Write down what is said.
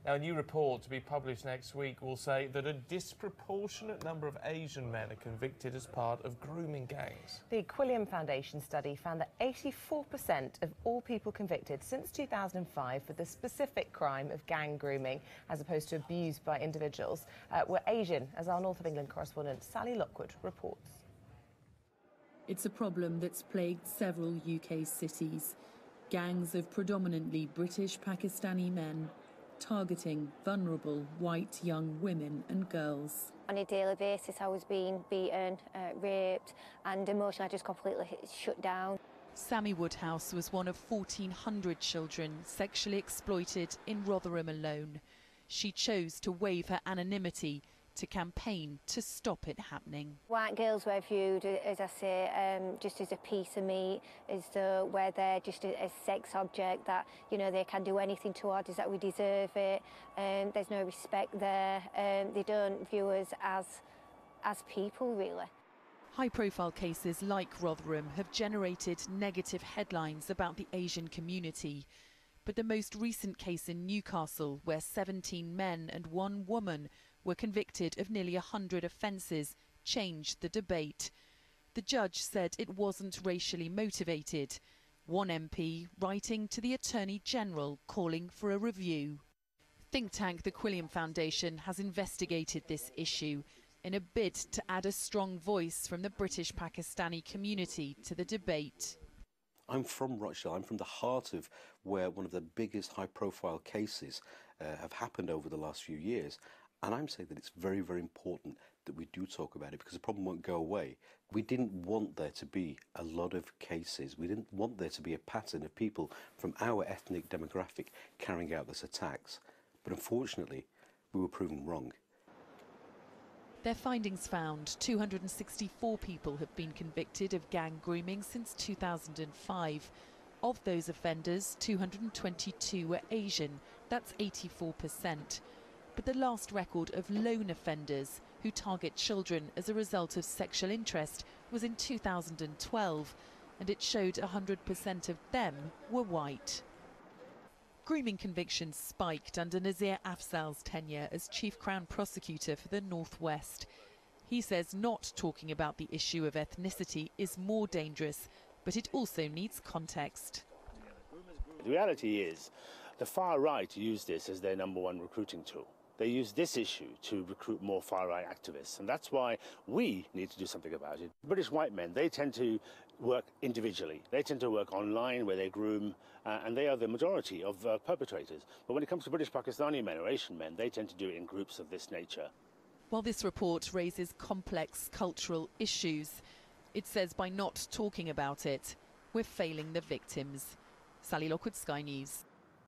Now, a new report to be published next week will say that a disproportionate number of Asian men are convicted as part of grooming gangs. The Quilliam Foundation study found that 84% of all people convicted since 2005 for the specific crime of gang grooming, as opposed to abuse by individuals, were Asian, as our North of England correspondent Sally Lockwood reports. It's a problem that's plagued several UK cities. Gangs of predominantly British Pakistani men targeting vulnerable white young women and girls. On a daily basis I was being beaten, raped, and emotionally I just completely shut down. Sammy Woodhouse was one of 1,400 children sexually exploited in Rotherham alone. She chose to waive her anonymity to campaign to stop it happening. White girls were viewed, as I say, just as a piece of meat, as though where they're just a sex object that, you know, they can do anything towards us, that we deserve it. There's no respect there. They don't view us as people, really. High-profile cases like Rotherham have generated negative headlines about the Asian community. But the most recent case in Newcastle, where 17 men and 1 woman were convicted of nearly 100 offences, changed the debate. The judge said it wasn't racially motivated. One MP writing to the Attorney General calling for a review. Think tank the Quilliam Foundation has investigated this issue in a bid to add a strong voice from the British Pakistani community to the debate. I'm from Rochdale. I'm from the heart of where one of the biggest high-profile cases have happened over the last few years. And I'm saying that it's very, very important that we do talk about it, because the problem won't go away. We didn't want there to be a lot of cases. We didn't want there to be a pattern of people from our ethnic demographic carrying out these attacks. But unfortunately, we were proven wrong. Their findings found 264 people have been convicted of gang grooming since 2005. Of those offenders, 222 were Asian. That's 84%. But the last record of lone offenders who target children as a result of sexual interest was in 2012, and it showed 100% of them were white. Grooming convictions spiked under Nazir Afzal's tenure as Chief Crown Prosecutor for the North West. He says not talking about the issue of ethnicity is more dangerous, but it also needs context. The reality is the far right use this as their #1 recruiting tool. They use this issue to recruit more far-right activists, and that's why we need to do something about it. British white men, they tend to work individually. They tend to work online where they groom, and they are the majority of perpetrators. But when it comes to British Pakistani men or Asian men, they tend to do it in groups of this nature. While this report raises complex cultural issues, it says by not talking about it, we're failing the victims. Sally Lockwood, Sky News.